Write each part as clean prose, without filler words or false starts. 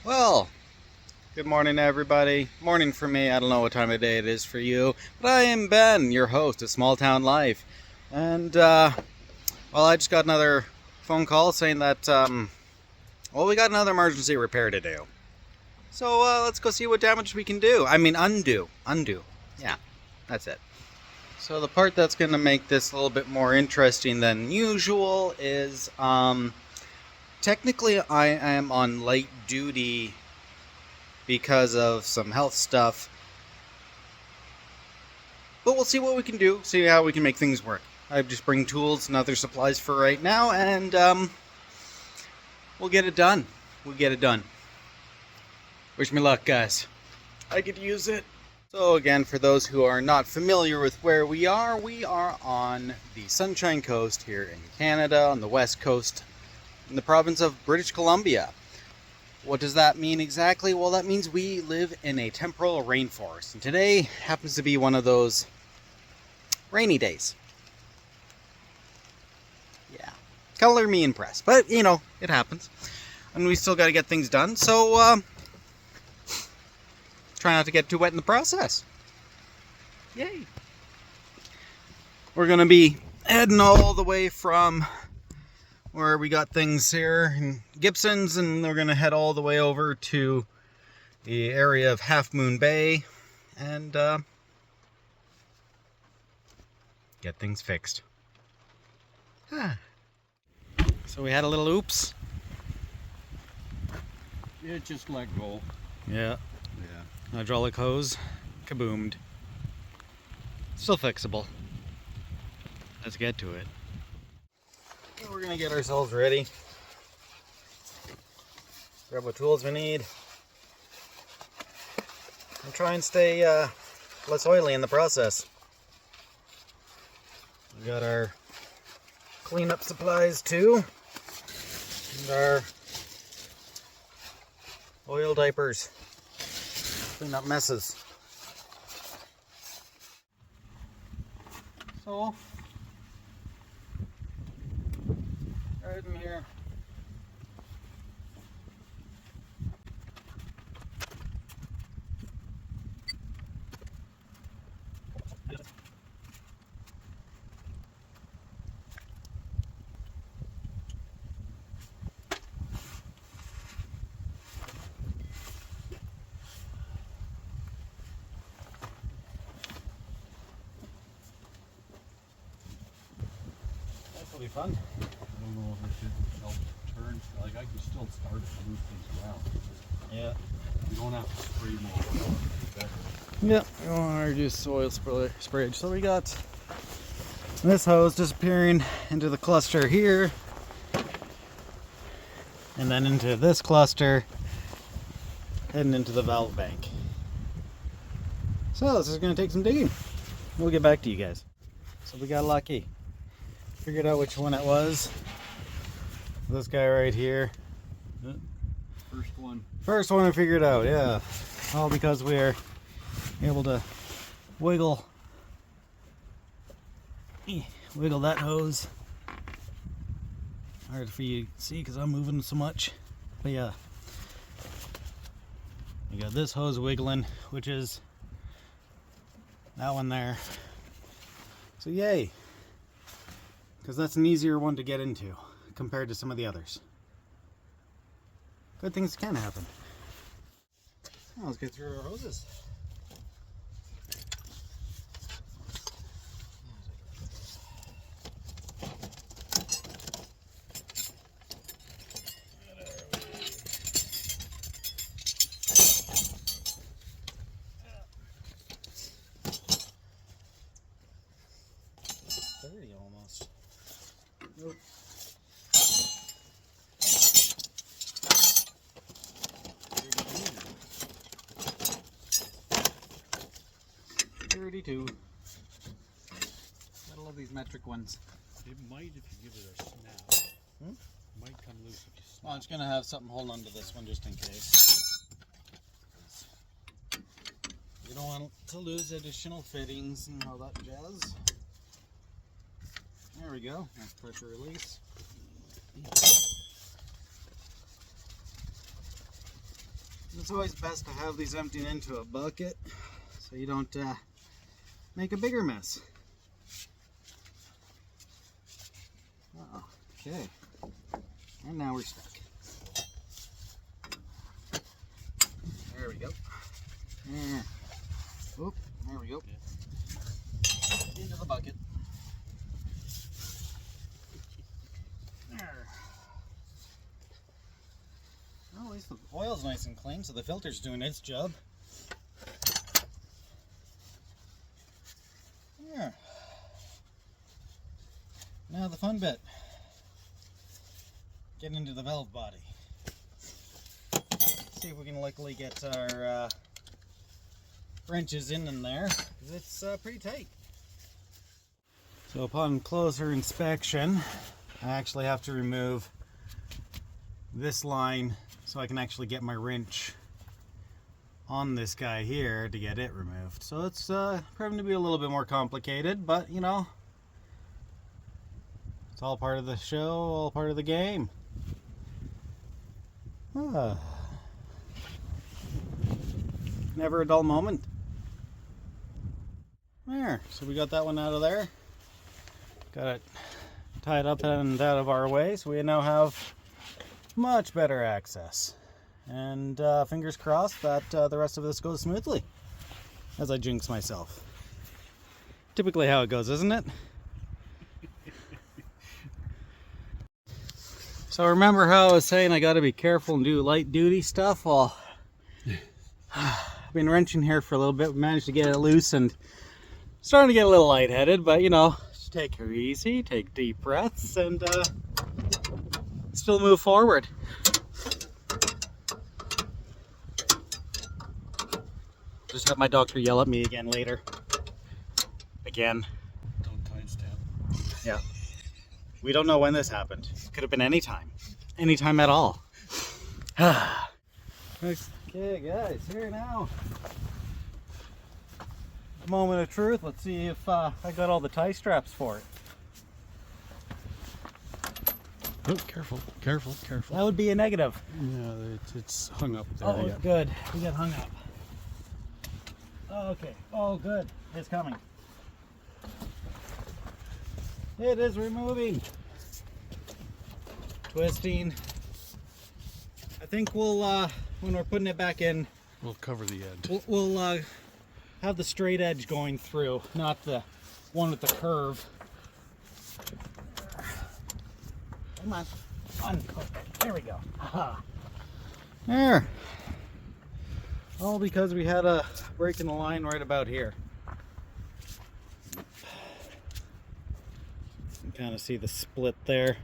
Well, good morning, everybody. Morning for me. I don't know what time of day it is for you, but I am Ben, your host of Small Town Life. And, I just got another phone call saying that, we got another emergency repair to do. So, let's go see what damage we can do. I mean, undo. Undo. Yeah, that's it. So, the part that's going to make this a little bit more interesting than usual is, technically, I am on light duty because of some health stuff. But we'll see what we can do, see how we can make things work. I just bring tools and other supplies for right now, and we'll get it done. We'll get it done. Wish me luck, guys. I could use it. So again, for those who are not familiar with where we are on the Sunshine Coast here in Canada, on the west coast, in the province of British Columbia. What does that mean exactly? Well, that means we live in a temporal rainforest, and today happens to be one of those rainy days. Yeah, color me impressed, but it happens, and we still got to get things done. So try not to get too wet in the process. Yay! We're gonna be heading all the way from where we got things here in Gibsons, and we're gonna head all the way over to the area of Half Moon Bay and get things fixed. So we had a little oops. Yeah, just let go. Yeah. Hydraulic hose, kaboomed. Still fixable. Let's get to it. So we're gonna get ourselves ready. Grab what tools we need. And try and stay less oily in the process. We got our cleanup supplies too. And our oil diapers. Clean up messes. So, right in here. This will be fun. I don't know if it should help turn. Like, I can still start to move things around. Yeah. You don't have to spray more oil. Better. Yeah, we want to reduce oil sprayage. So we got this hose disappearing into the cluster here, and then into this cluster, heading into the valve bank. So this is going to take some digging. We'll get back to you guys. So we got lucky. Figured out which one it was. This guy right here. First one. First one I figured out, yeah. All because we're able to wiggle that hose. Hard for you to see because I'm moving so much. But yeah. You got this hose wiggling, which is that one there. So yay. Because that's an easier one to get into compared to some of the others. Good things can happen. Well, let's get through our hoses. Almost. Nope. 32. Gotta love these metric ones. It might if you give it a snap. It might come loose if you snap. Well, I'm just gonna have something hold on to this one just in case. You don't want to lose additional fittings and all that jazz. There we go. That's pressure release. it's always best to have these emptied into a bucket so you don't make a bigger mess. Oh, okay. And now we're stuck. There we go. Yeah. Oop, there we go. Into the bucket. There. Well, at least the oil's nice and clean, so the filter's doing its job. There. Now the fun bit. Get into the valve body. See if we can luckily get our wrenches in there, because it's pretty tight. So upon closer inspection, I actually have to remove this line so I can actually get my wrench on this guy here to get it removed. So it's proving to be a little bit more complicated, but you know, it's all part of the show, all part of the game. Never a dull moment. There, so we got that one out of there. Got it tied up and out of our way, so we now have much better access. And fingers crossed that the rest of this goes smoothly, as I jinx myself. Typically how it goes, isn't it? So remember how I was saying I got to be careful and do light duty stuff? Well, I've been wrenching here for a little bit, managed to get it loose and starting to get a little lightheaded, but you know, just take her easy, take deep breaths, and still move forward. Just have my doctor yell at me again later. Again. Don't timestamp. Yeah. We don't know when this happened. Could have been any time. Any time at all. Okay, guys, here now. Moment of truth. Let's see if I got all the tie straps for it. Oh, careful, careful, careful. That would be a negative. Yeah, it's hung up there. Oh, Yeah. good. We got hung up. Okay. Oh, good. It's coming. It is removing. Twisting. I think we'll, when we're putting it back in, We'll cover the edge. we'll have the straight edge going through, not the one with the curve. Come on. Unhook. There we go. Aha. There. All because we had a break in the line right about here. You can kind of see the split there.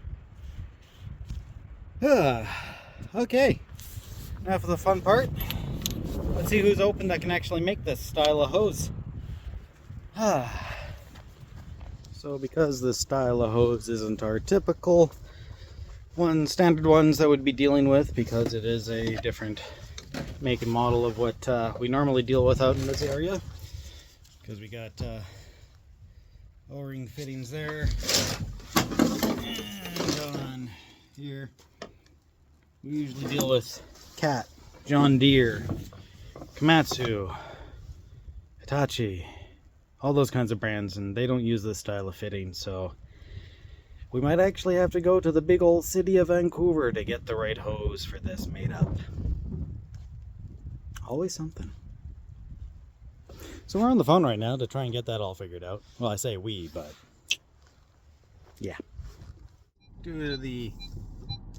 Okay. Enough of the fun part. Let's see who's open that can actually make this style of hose. So because this style of hose isn't our typical standard ones that we'd be dealing with, because it is a different make and model of what we normally deal with out in this area, because we got O-ring fittings there, and on here we usually deal with Cat, John Deere, Komatsu, Hitachi, all those kinds of brands, and they don't use this style of fitting, so we might actually have to go to the big old city of Vancouver to get the right hose for this made up. Always something. So we're on the phone right now to try and get that all figured out. Well, I say we, but yeah. Due to the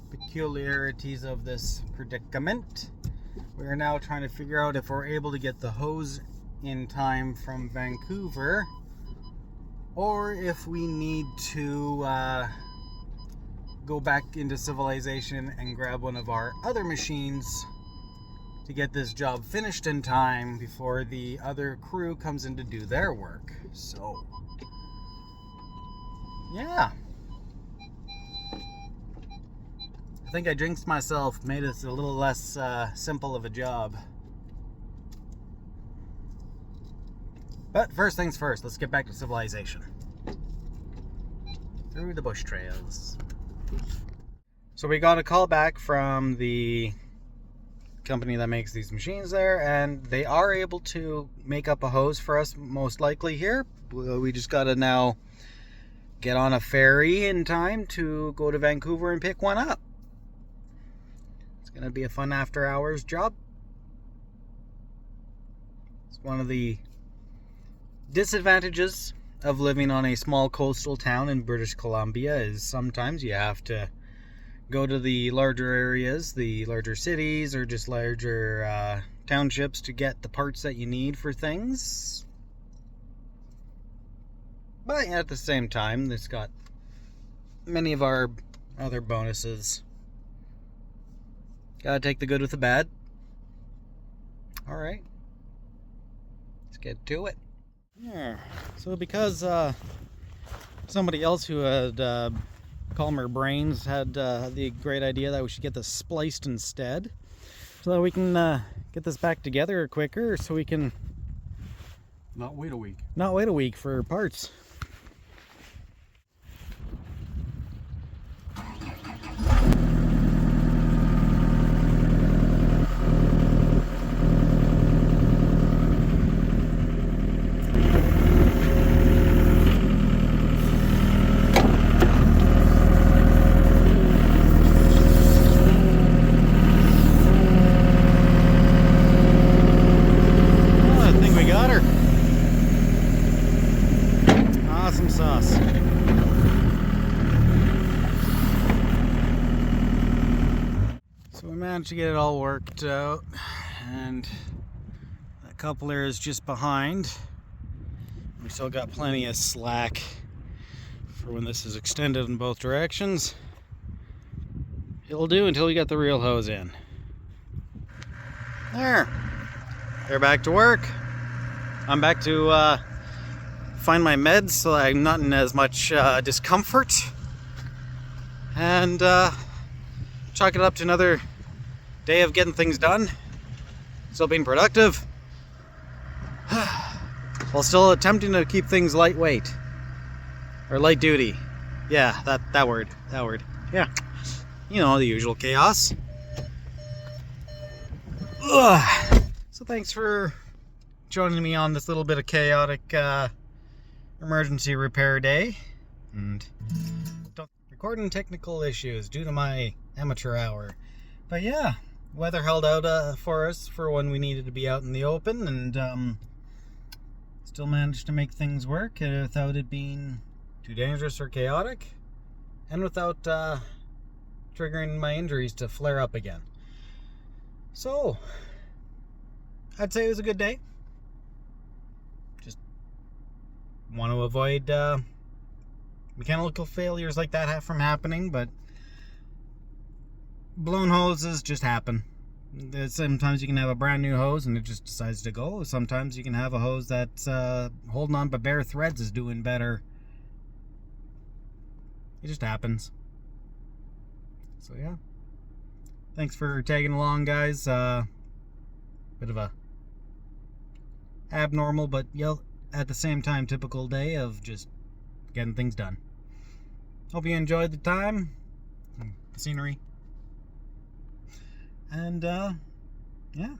peculiarities of this predicament, we are now trying to figure out if we're able to get the hose in time from Vancouver, or if we need to go back into civilization and grab one of our other machines to get this job finished in time before the other crew comes in to do their work. So, yeah. I think I jinxed myself, made it a little less simple of a job. But first things first, let's get back to civilization. Through the bush trails. So we got a call back from the company that makes these machines there, and they are able to make up a hose for us most likely here. We just gotta now get on a ferry in time to go to Vancouver and pick one up. It's gonna be a fun after hours job. It's one of the disadvantages of living on a small coastal town in British Columbia is sometimes you have to go to the larger areas, the larger cities, or just larger townships to get the parts that you need for things. But at the same time, it's got many of our other bonuses. Gotta take the good with the bad. Alright. Let's get to it. Yeah. So because somebody else who had calmer brains had the great idea that we should get this spliced instead, so that we can get this back together quicker, so we can Not wait a week. not wait a week for parts. Awesome sauce. So we managed to get it all worked out, and that coupler is just behind. We still got plenty of slack for when this is extended in both directions. It'll do until we get the real hose in. There. They're back to work. I'm back to find my meds so I'm not in as much discomfort, and chalk it up to another day of getting things done, still being productive, while still attempting to keep things lightweight, or light duty. Yeah, that word, yeah, you know, the usual chaos. Ugh. So thanks for joining me on this little bit of chaotic emergency repair day, and recording technical issues due to my amateur hour. But yeah, weather held out for us for when we needed to be out in the open, and still managed to make things work without it being too dangerous or chaotic, and without triggering my injuries to flare up again. So I'd say it was a good day. Want to avoid mechanical failures like that from happening, but blown hoses just happen. Sometimes you can have a brand new hose and it just decides to go. Sometimes you can have a hose that's holding on by bare threads is doing better. It just happens. So yeah, thanks for tagging along, guys. Bit of a abnormal, but at the same time typical day of just getting things done. Hope you enjoyed the time, the scenery, and yeah,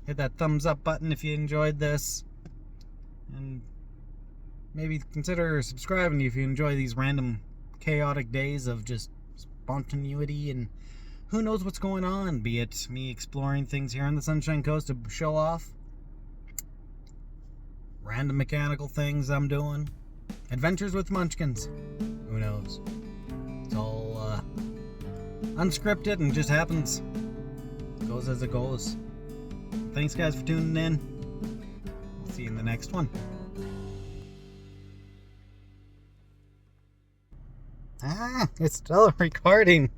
hit that thumbs up button if you enjoyed this, and maybe consider subscribing if you enjoy these random chaotic days of just spontaneity and who knows what's going on, be it me exploring things here on the Sunshine Coast to show off, random mechanical things I'm doing, adventures with munchkins, who knows. It's all unscripted and just happens. It goes as it goes. Thanks guys for tuning in. I'll see you in the next one. It's still recording.